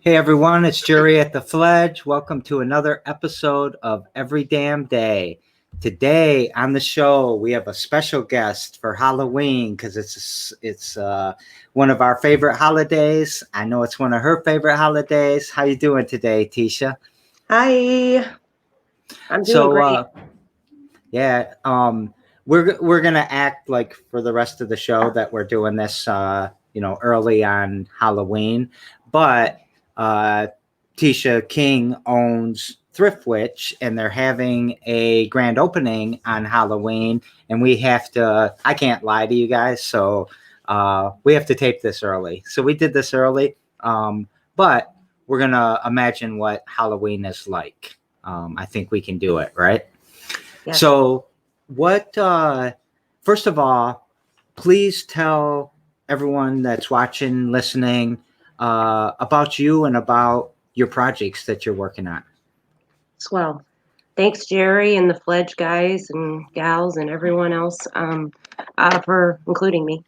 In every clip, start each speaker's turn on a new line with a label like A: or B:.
A: Hey everyone, it's Jerry at the Fledge. Welcome to another episode of Every Damn Day. Today on the show we have a special guest for Halloween because it's one of our favorite holidays. I know it's one of her favorite holidays. How you doing today, Tiesha?
B: Hi, I'm doing
A: So
B: great.
A: yeah, we're gonna act like for the rest of the show that we're doing this early on Halloween, but uh Tiesha King owns Thrift, and they're having a grand opening on Halloween, and I can't lie to you guys, so we have to tape this early. So we did this early, but we're gonna imagine what Halloween is like. I think we can do it, right?
B: Yes.
A: So, first of all, please tell everyone that's watching, listening, about you and about your projects that you're working on.
B: Swell. Thanks, Jerry, and the Fledge guys and gals and everyone else for including me.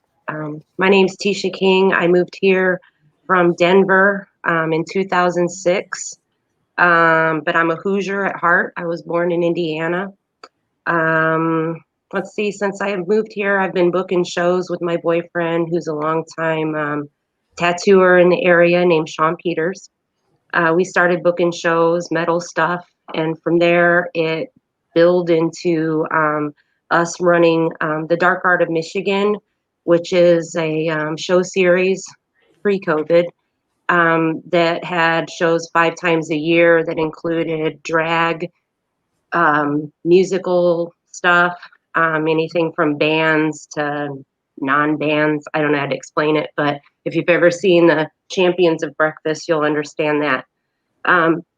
B: My name's Tiesha King. I moved here from Denver in 2006, but I'm a Hoosier at heart. I was born in Indiana. Let's see, since I have moved here, I've been booking shows with my boyfriend, who's a longtime tattooer in the area named Sean Peters. We started booking shows, metal stuff, and from there it built into us running the Dark Art of Michigan, which is a show series pre-COVID that had shows 5 times a year that included drag, musical stuff, anything from bands to non-bands. I don't know how to explain it, but if you've ever seen the Champions of Breakfast, you'll understand that.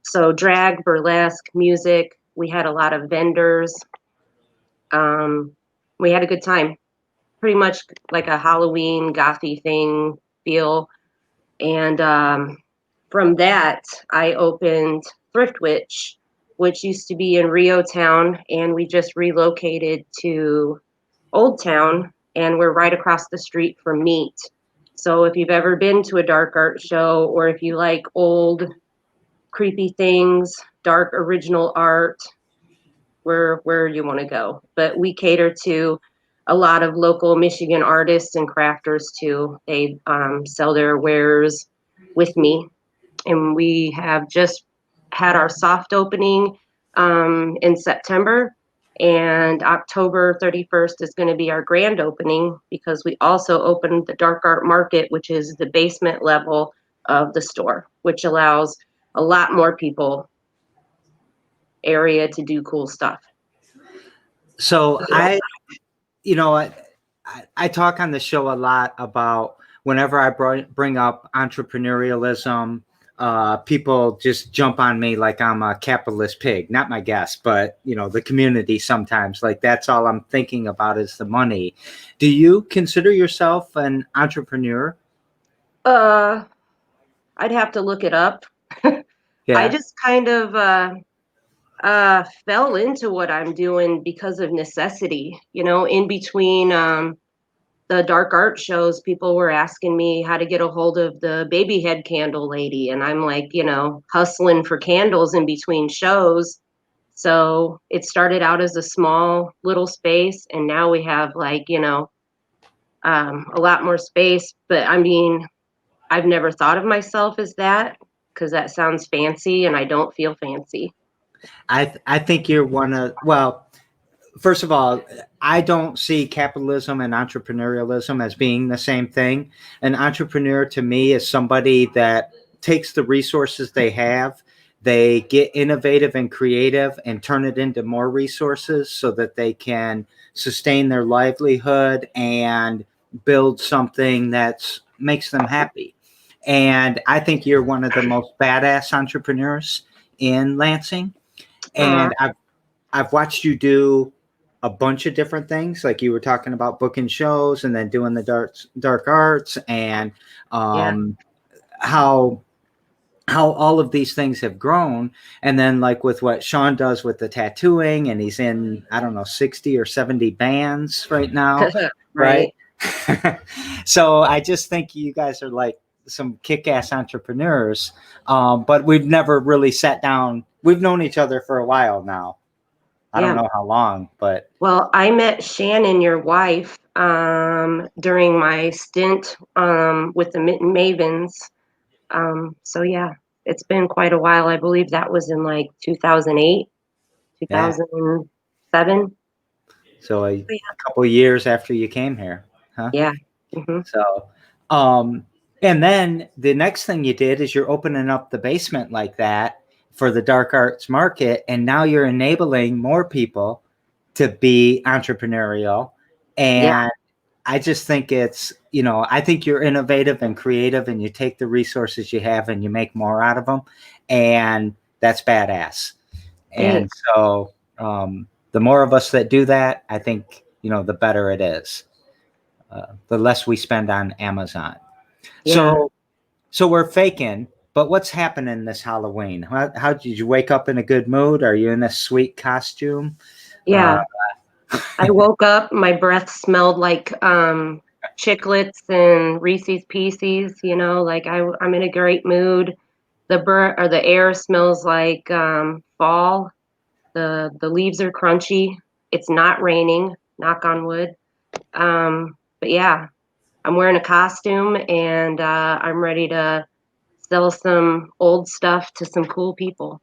B: So drag, burlesque, music. We had a lot of vendors. We had a good time. Pretty much like a Halloween gothy thing feel. And from that, I opened Thrift, which used to be in Rio Town, and we just relocated to Old Town, and we're right across the street from Meat. So if you've ever been to a dark art show, or if you like old creepy things, dark original art, where you want to go. But we cater to a lot of local Michigan artists and crafters too. They sell their wares with me, and we have just had our soft opening in September. And October 31st is going to be our grand opening because we also opened the Dark Art Market, which is the basement level of the store, which allows a lot more people area to do cool stuff.
A: So I talk on the show a lot about whenever I bring up entrepreneurialism, people just jump on me like I'm a capitalist pig. Not my guest, but the community sometimes. Like that's all I'm thinking about is the money. Do you consider yourself an entrepreneur?
B: Uh, I'd have to look it up. I
A: Yeah.
B: just kind of fell into what I'm doing because of necessity. In between the dark art shows, people were asking me how to get a hold of the baby head candle lady. And I'm like, hustling for candles in between shows. So it started out as a small little space. And now we have a lot more space. But I mean, I've never thought of myself as that because that sounds fancy and I don't feel fancy.
A: I think you're one of, well, first of all, I don't see capitalism and entrepreneurialism as being the same thing. An entrepreneur to me is somebody that takes the resources they have, they get innovative and creative and turn it into more resources so that they can sustain their livelihood and build something that makes them happy. And I think you're one of the most badass entrepreneurs in Lansing.
B: Uh,
A: And I've watched you do a bunch of different things, like you were talking about booking shows and then doing the dark arts, and
B: yeah.
A: how all of these things have grown. And then like with what Sean does with the tattooing, and he's in, I don't know, 60 or 70 bands right now, right?
B: Right.
A: So I just think you guys are like some kick-ass entrepreneurs, but we've never really sat down. We've known each other for a while now. I don't
B: Yeah.
A: know how long, but
B: Well, I met Shannon, your wife, during my stint with the Mitten Mavens. So yeah, it's been quite a while. I believe that was in like 2008,
A: yeah.
B: 2007.
A: So a couple years after you came here, huh?
B: Yeah. Mm-hmm.
A: So, and then the next thing you did is you're opening up the basement like that for the dark arts market, and now you're enabling more people to be entrepreneurial.
B: Yeah.
A: And I just think it's, I think you're innovative and creative, and you take the resources you have and you make more out of them, and that's badass. And
B: Thanks.
A: so, the more of us that do that, I think, the better it is. The less we spend on Amazon.
B: Yeah.
A: So we're faking, but what's happening this Halloween? How did you wake up in a good mood? Are you in a sweet costume?
B: Yeah. I woke up, my breath smelled like chiclets and Reese's Pieces, like I'm in a great mood. The air smells like fall. The leaves are crunchy. It's not raining, knock on wood. But yeah, I'm wearing a costume and I'm ready to sell some old stuff to some cool people.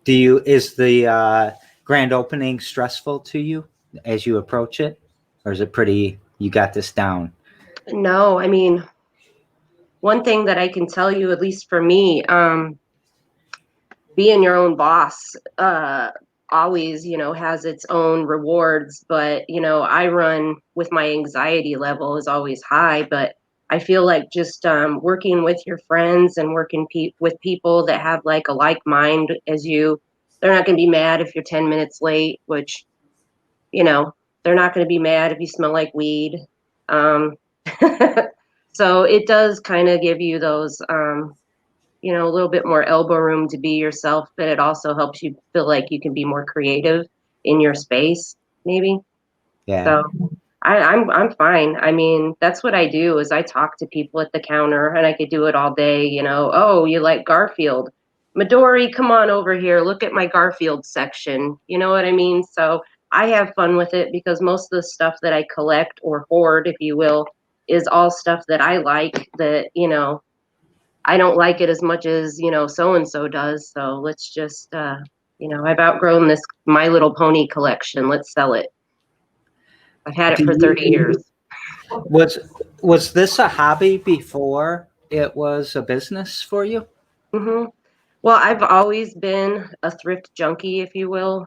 A: Is the grand opening stressful to you as you approach it? Or is it pretty, you got this down?
B: No, I mean, one thing that I can tell you, at least for me, being your own boss always, has its own rewards. But, I run with my anxiety level is always high. But I feel like just working with your friends and working with people that have like a like mind as you, they're not going to be mad if you're 10 minutes late, which, you know, they're not going to be mad if you smell like weed. Um, so it does kind of give you those a little bit more elbow room to be yourself, but it also helps you feel like you can be more creative in your space, maybe.
A: Yeah.
B: So I'm fine. I mean, that's what I do is I talk to people at the counter and I could do it all day, oh, you like Garfield. Midori, come on over here. Look at my Garfield section. You know what I mean? So I have fun with it because most of the stuff that I collect or hoard, if you will, is all stuff that I like that, I don't like it as much as, so and so does. So let's just, I've outgrown this My Little Pony collection. Let's sell it. I've had it
A: Do
B: for 30 years.
A: was was this a hobby before it was a business for you?
B: hmm Well, I've always been a thrift junkie, if you will,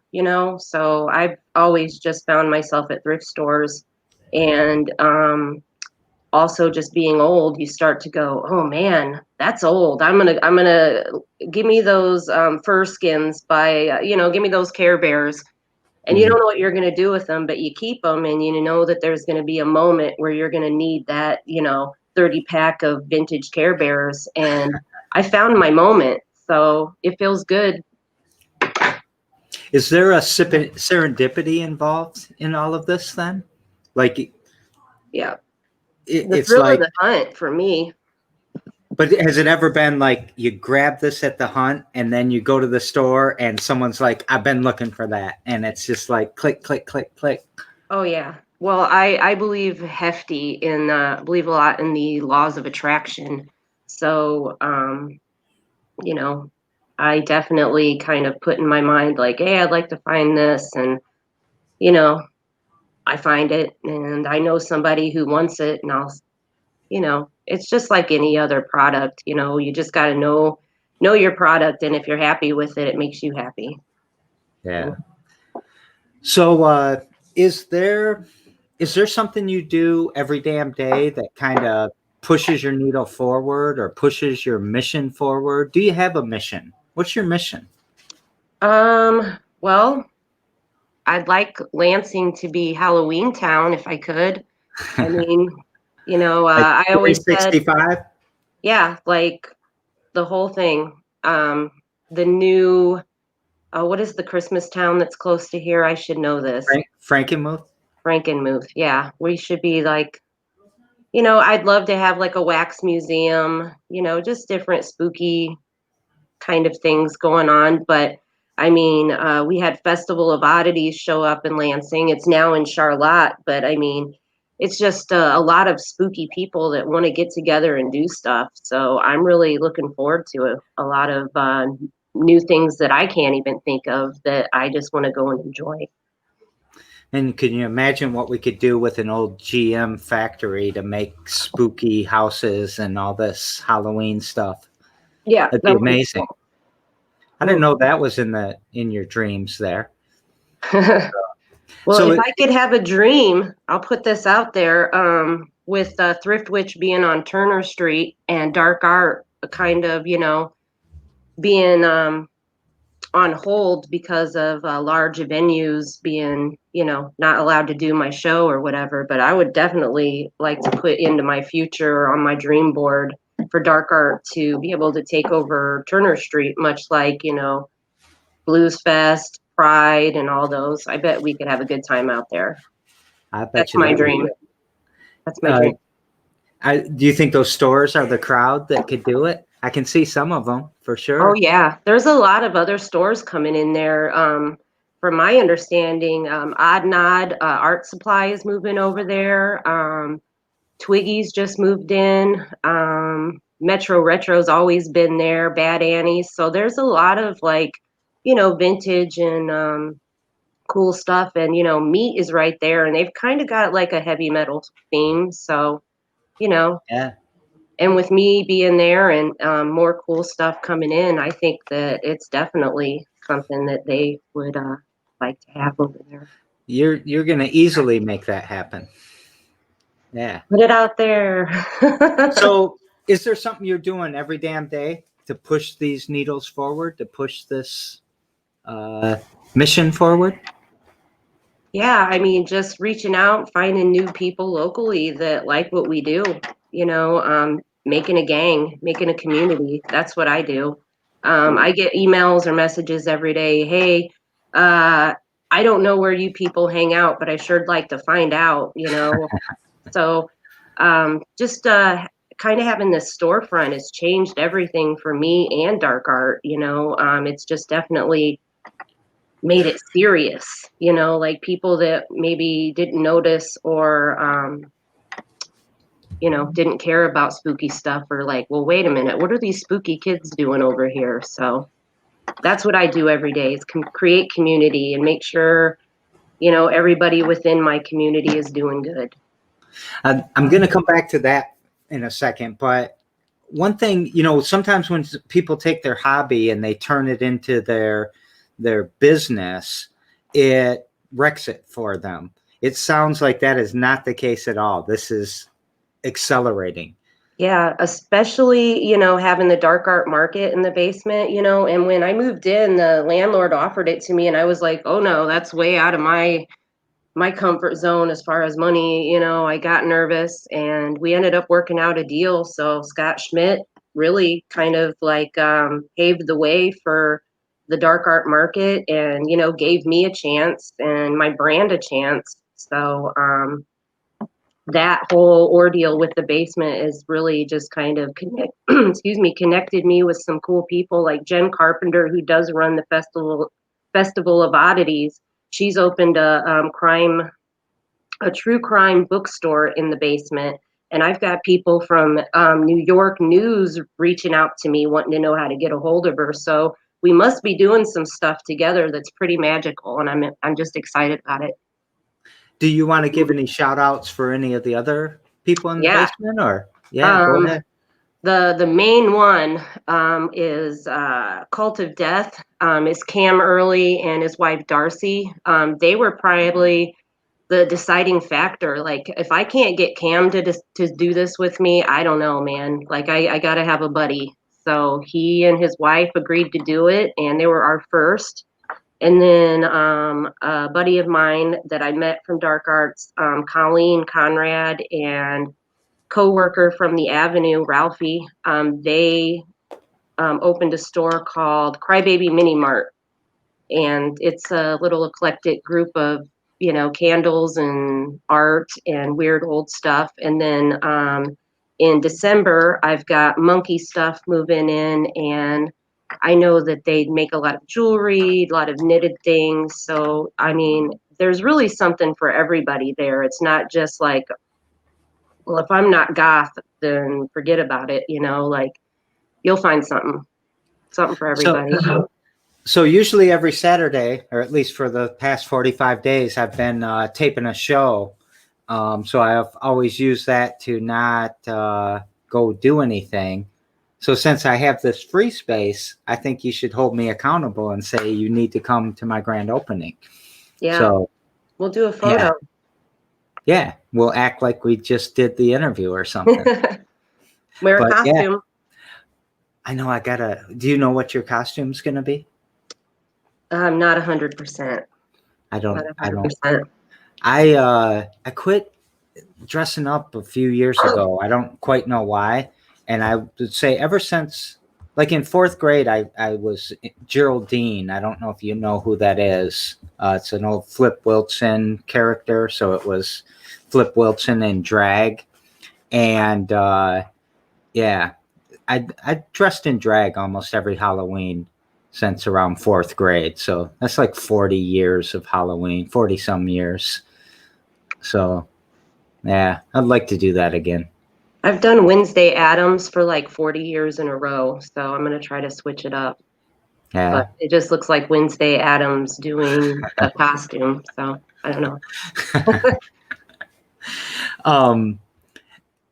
B: so I've always just found myself at thrift stores. And also just being old, you start to go, oh man, that's old. I'm gonna give me those fur skins by, give me those Care Bears. And you
A: Mhm.
B: don't know what you're going to do with them, but you keep them and you know that there's going to be a moment where you're going to need that, 30 pack of vintage Care Bears. And I found my moment. So it feels good.
A: Is there a serendipity involved in all of this then? Like
B: Yeah. The
A: it's
B: thrill of
A: like,
B: the hunt for me.
A: but has it ever been like you grab this at the hunt and then you go to the store and someone's like, I've been looking for that. And it's just like click, click, click, click.
B: Oh, yeah. Well, I believe hefty believe a lot in the laws of attraction. So, you know, I definitely kind of put in my mind like, hey, I'd like to find this. And, you know, I find it and I know somebody who wants it and it's just like any other product, you just got to know your product. And if you're happy with it, it makes you happy.
A: Yeah. So is there something you do every damn day that kind of pushes your needle forward or pushes your mission forward? Do you have a mission? What's your mission?
B: Well, I'd like Lansing to be Halloween town if I could. I mean,
A: Like
B: I always said,
A: 365?
B: yeah, like the whole thing. The new, what is the Christmas town that's close to here? I should know this.
A: Frankenmuth?
B: Frankenmuth. Yeah, we should be like I'd love to have like a wax museum, just different spooky kind of things going on. But I mean, we had Festival of Oddities show up in Lansing. It's now in Charlotte, but I mean, it's just a lot of spooky people that want to get together and do stuff. So I'm really looking forward to a lot of new things that I can't even think of that I just want to go and enjoy.
A: And can you imagine what we could do with an old GM factory to make spooky houses and all this Halloween stuff?
B: Yeah,
A: That'd be
B: that would be
A: amazing. I didn't know that was in your dreams there.
B: cool. Well,
A: So
B: if I could have a dream, I'll put this out there. With Thrift Witch being on Turner Street and Dark Art kind of, being on hold because of large venues being, not allowed to do my show or whatever. But I would definitely like to put into my future on my dream board for Dark Art to be able to take over Turner Street, much like, Blues Fest, Pride, and all those. I bet we could have a good time out there.
A: I bet
B: That's
A: you
B: my
A: that would
B: dream.
A: be
B: That's my
A: good.
B: dream.
A: Do you think those stores are the crowd that could do it? I can see some of them for sure.
B: Oh yeah, there's a lot of other stores coming in there. From my understanding, Odd Nod Art Supply is moving over there. Twiggy's just moved in. Metro Retro's always been there. Bad Annie's. So there's a lot of like, vintage and cool stuff. And Meat is right there, and they've kind of got like a heavy metal theme. So
A: Yeah.
B: and with me being there and more cool stuff coming in, I think that it's definitely something that they would like to have over there.
A: You're going to easily make that happen. Yeah.
B: Put it out there.
A: So, is there something you're doing every damn day to push these needles forward, to push this mission forward?
B: Yeah, I mean, just reaching out, finding new people locally that like what we do, making a gang, making a community. That's what I do. I get emails or messages every day. Hey, I don't know where you people hang out, but I sure'd like to find out, So just kind of having this storefront has changed everything for me and Dark Art. It's just definitely made it serious, like people that maybe didn't notice or, didn't care about spooky stuff or like, well, wait a minute, what are these spooky kids doing over here? So that's what I do every day is create community and make sure, everybody within my community is doing good.
A: I'm going to come back to that in a second, but one thing, sometimes when people take their hobby and they turn it into their business, it wrecks it for them. It sounds like that is not the case at all. This is accelerating.
B: Yeah, especially, having the dark art market in the basement, and when I moved in, the landlord offered it to me and I was like, oh no, that's way out of my comfort zone as far as money. I got nervous and we ended up working out a deal. So Scott Schmidt really kind of like paved the way for the dark art market and, gave me a chance and my brand a chance. So that whole ordeal with the basement is really just kind of connected me with some cool people like Jen Carpenter, who does run the Festival of Oddities. She's opened a true crime bookstore in the basement. And I've got people from New York News reaching out to me wanting to know how to get a hold of her. So we must be doing some stuff together that's pretty magical, and I'm just excited about it.
A: Do you want to give any shout outs for any of the other people in the basement or? Yeah, go ahead.
B: The main one is Cult of Death. Is Cam Early and his wife Darcy. They were probably the deciding factor. Like, if I can't get Cam to do this with me, I don't know, man. Like, I got to have a buddy. So he and his wife agreed to do it, and they were our first. And then a buddy of mine that I met from Dark Arts, Colleen Conrad, and coworker from the Avenue, Ralphie, they opened a store called Crybaby Mini Mart. And it's a little eclectic group of, candles and art and weird old stuff. And then in December, I've got monkey stuff moving in, and I know that they make a lot of jewelry, a lot of knitted things. So, I mean, there's really something for everybody there. It's not just like, well, if I'm not goth, then forget about it. Like you'll find something for
A: So,
B: everybody.
A: so usually every Saturday, or at least for the past 45 days, I've been taping a show. So I've always used that to not go do anything. So since I have this free space, I think you should hold me accountable and say you need to come to my grand opening.
B: Yeah.
A: So
B: we'll do a photo.
A: yeah, we'll act like we just did the interview or something.
B: Wear a
A: But
B: costume.
A: yeah, I know do you know what your costume's going to be?
B: Not 100%.
A: I don't.
B: Not 100%.
A: I quit dressing up a few years ago. I don't quite know why. And I would say ever since, like in fourth grade, I was Geraldine. I don't know if you know who that is. It's an old Flip Wilson character. So it was Flip Wilson in drag. And yeah, I dressed in drag almost every Halloween since around fourth grade. So that's like 40 years of Halloween, 40 some years. So yeah, I'd like to do that again.
B: I've done Wednesday Addams for like 40 years in a row, so I'm going to try to switch it up.
A: Yeah.
B: But it just looks like Wednesday Addams doing a costume, so I don't know.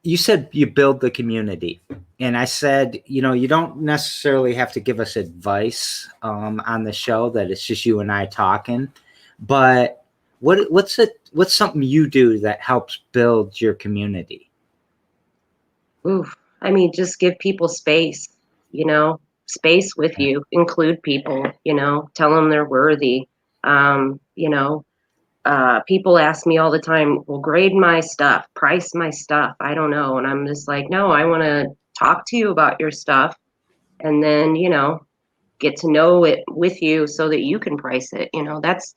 A: You said you build the community, and I said, you don't necessarily have to give us advice on the show, that it's just you and I talking, but what's something you do that helps build your community?
B: Oof. I mean, just give people space, space with you, include people, tell them they're worthy. Um, you know, people ask me all the time, well, grade my stuff, price my stuff. I don't know. And I'm just like, no, I want to talk to you about your stuff and then, get to know it with you so that you can price it. That's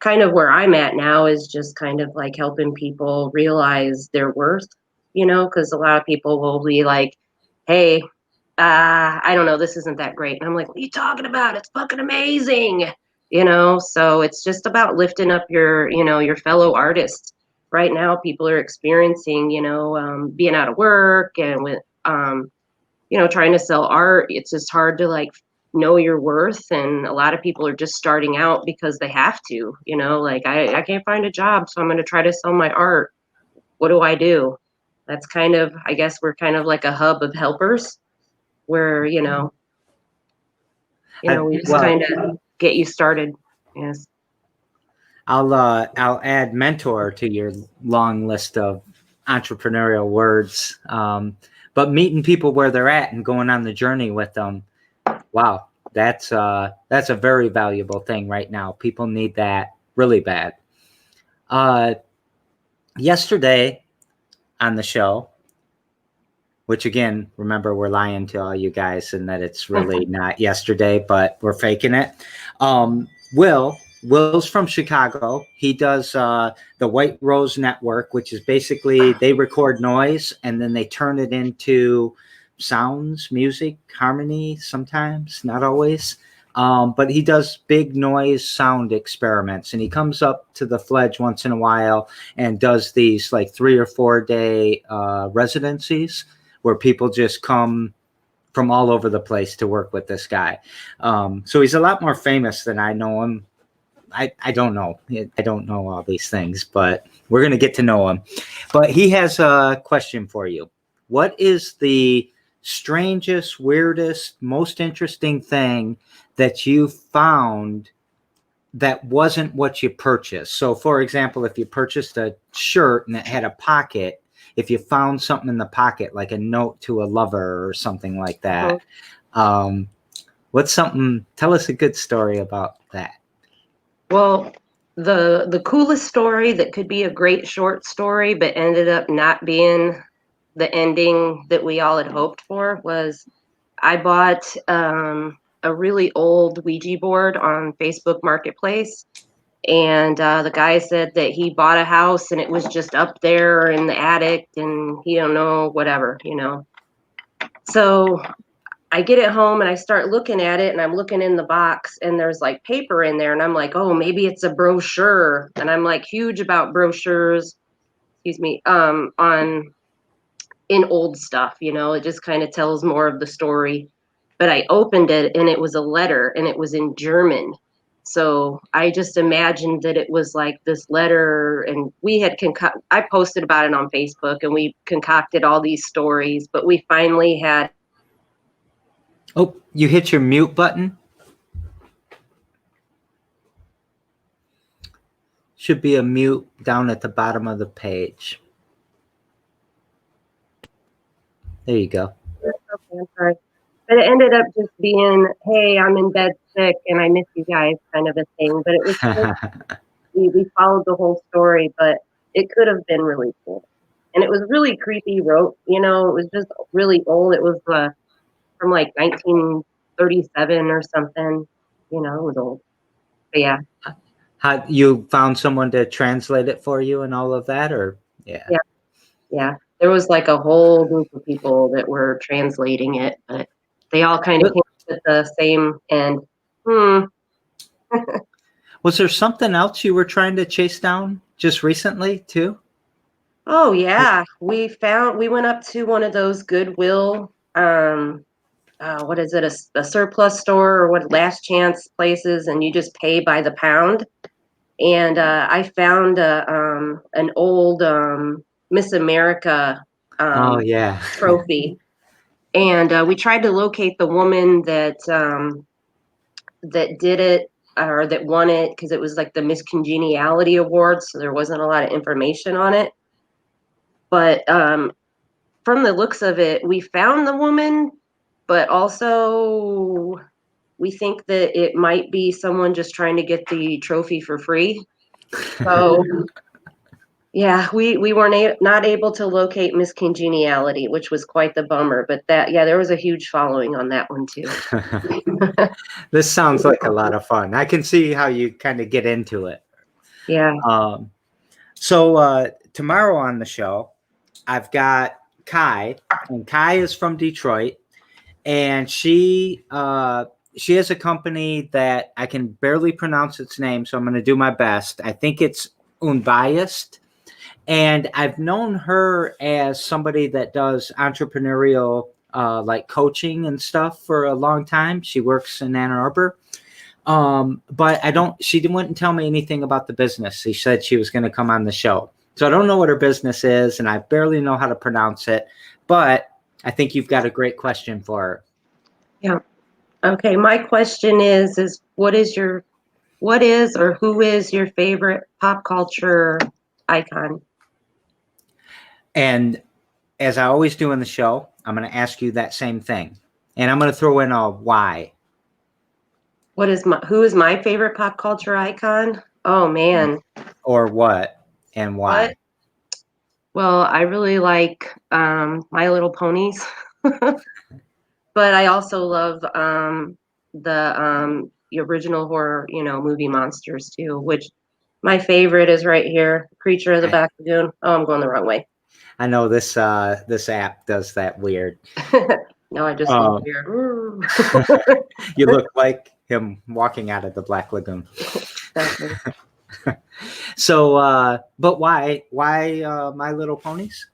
B: kind of where I'm at now, is just kind of like helping people realize their worth, because a lot of people will be like, hey, I don't know, this isn't that great. And I'm like, what are you talking about? It's fucking amazing. So it's just about lifting up your fellow artists. Right now, people are experiencing, being out of work and with, trying to sell art. It's just hard to like know your worth. And a lot of people are just starting out because they have to, like I can't find a job, so I'm going to try to sell my art. What do I do? That's kind of, I guess we're kind of like a hub of helpers where, we just kind of get you started. Yes.
A: I'll add mentor to your long list of entrepreneurial words. But meeting people where they're at and going on the journey with them, wow, that's a very valuable thing right now. People need that really bad. Yesterday on the show, which again, remember, we're lying to all you guys and that it's really not yesterday, but we're faking it. Will's from Chicago. He does the White Rose Network, which is basically they record noise and then they turn it into sounds, music, harmony, sometimes, not always. But he does big noise sound experiments, and he comes up to the Fledge once in a while and does these like 3 or 4 day residencies where people just come from all over the place to work with this guy. So he's a lot more famous than I know him. I don't know. I don't know all these things, but we're going to get to know him. But he has a question for you. What is the strangest, weirdest, most interesting thing that you found that wasn't what you purchased? So, for example, if you purchased a shirt and it had a pocket, if you found something in the pocket, like a note to a lover or something like that, what's something? Tell us a good story about that.
B: Well, the coolest story that could be a great short story, but ended up not being the ending that we all had hoped for, was I bought a really old Ouija board on Facebook Marketplace, And the guy said that he bought a house and it was just up there in the attic and he don't know, whatever, So I get it home and I start looking at it and I'm looking in the box and there's like paper in there and I'm like, oh, maybe it's a brochure. And I'm like huge about brochures, excuse me, on in old stuff, it just kind of tells more of the story. But I opened it and it was a letter and it was in German. So I just imagined that it was like this letter, and we had I posted about it on Facebook and we concocted all these stories, but we finally had.
A: Oh, you hit your mute button. Should be a mute down at the bottom of the page. There you go.
B: Okay, I'm sorry. But it ended up just being, hey, I'm in bed sick and I miss you guys kind of a thing. But it was we followed the whole story, but it could have been really cool. And it was really creepy wrote, it was just really old. It was from like 1937 or something, it was old. But yeah.
A: How you found someone to translate it for you and all of that, or
B: Yeah. There was like a whole group of people that were translating it, but they all kind of came at the same end.
A: Was there something else you were trying to chase down just recently too?
B: Oh yeah, we went up to one of those Goodwill, what is it, a surplus store or what, last chance places, and you just pay by the pound. And I found an old Miss America
A: Oh yeah.
B: trophy, and we tried to locate the woman that did it or that won it, because it was like the Miss Congeniality Award, so there wasn't a lot of information on it. But from the looks of it, we found the woman, but also we think that it might be someone just trying to get the trophy for free. So yeah, we were not able to locate Miss Congeniality, which was quite the bummer. But there was a huge following on that one too.
A: This sounds like a lot of fun. I can see how you kind of get into it.
B: Yeah.
A: So tomorrow on the show, I've got Kai, and Kai is from Detroit, and she has a company that I can barely pronounce its name, so I'm going to do my best. I think it's Unbiased. And I've known her as somebody that does entrepreneurial like coaching and stuff for a long time. She works in Ann Arbor. But she wouldn't tell me anything about the business. She said she was going to come on the show. So I don't know what her business is, and I barely know how to pronounce it, but I think you've got a great question for her.
B: Yeah. Okay. My question is what is or who is your favorite pop culture icon?
A: And as I always do in the show, I'm going to ask you that same thing, and I'm going to throw in a why.
B: Who is my favorite pop culture icon? Oh man.
A: Or what and why?
B: What? Well, I really like My Little Ponies. But I also love the original horror, movie monsters too, which my favorite is right here, Creature of the Black Lagoon. Oh, I'm going the wrong way.
A: I know this app does that weird.
B: No, I just look weird.
A: You look like him walking out of the Black Lagoon.
B: Exactly.
A: So, but why My Little Ponies?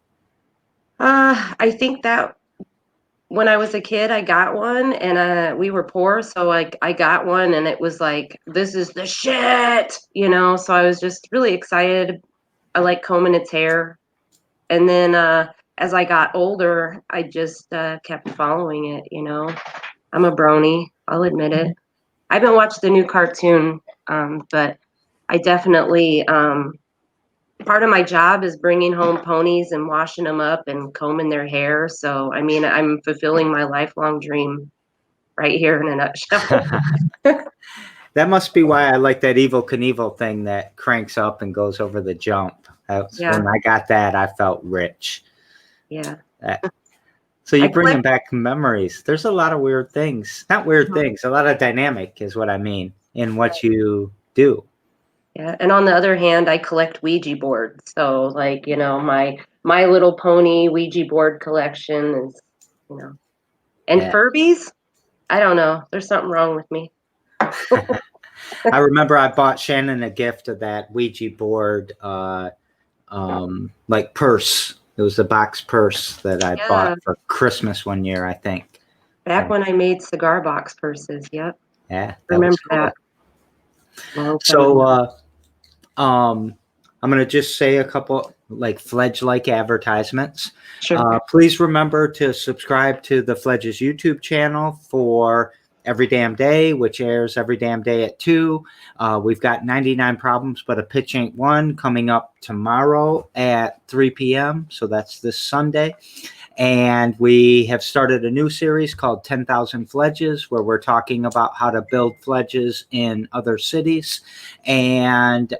B: I think that when I was a kid, I got one, and we were poor, so I got one, and it was like, this is the shit, So I was just really excited. I like combing its hair, and then as I got older, I just kept following it. I'm a brony. I'll admit it. I haven't watched the new cartoon, but I definitely. Part of my job is bringing home ponies and washing them up and combing their hair. So, I mean, I'm fulfilling my lifelong dream right here in a nutshell.
A: That must be why I like that Evel Knievel thing that cranks up and goes over the jump. When I got that, I felt rich.
B: Yeah.
A: So you're bringing back memories. There's a lot of weird things. Not weird things. A lot of dynamic is what I mean in what you do.
B: Yeah, and on the other hand, I collect Ouija boards. So, like, my Little Pony Ouija board collection is, and
A: Yeah.
B: Furbies. I don't know. There's something wrong with me.
A: I remember I bought Shannon a gift of that Ouija board, like purse. It was a box purse that I
B: Yeah,
A: bought for Christmas one year, I think.
B: back when I made cigar box purses. Yep,
A: Yeah, that
B: remember
A: was cool.
B: that. Long time
A: So,
B: ago.
A: I'm going to just say a couple like Fledge-like advertisements.
B: Sure.
A: Please remember to subscribe to the Fledge's YouTube channel for Every Damn Day, which airs every damn day at 2. We've got 99 Problems, but a Pitch Ain't One coming up tomorrow at 3 p.m. So that's this Sunday. And we have started a new series called 10,000 Fledges, where we're talking about how to build fledges in other cities. And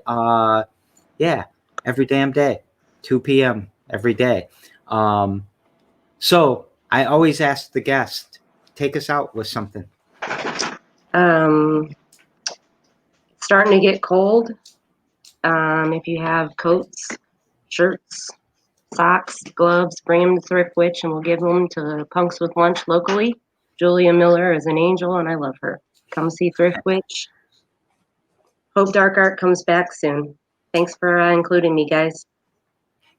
A: yeah, every damn day, 2 p.m. every day. So I always ask the guest, take us out with something.
B: Starting to get cold. If you have coats, shirts, socks, gloves, bring them to Thrift Witch and we'll give them to Punks with Lunch locally. Julia Miller is an angel and I love her. Come see Thrift Witch. Hope Dark Art comes back soon. Thanks for including me, guys.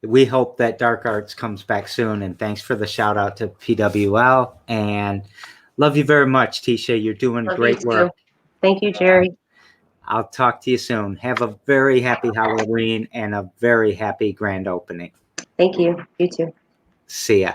A: We hope that Dark Arts comes back soon. And thanks for the shout out to PWL. And love you very much, Tiesha. You're doing great work.
B: Thank you, Jerry.
A: I'll talk to you soon. Have a very happy Halloween and a very happy grand opening.
B: Thank you. You too.
A: See ya.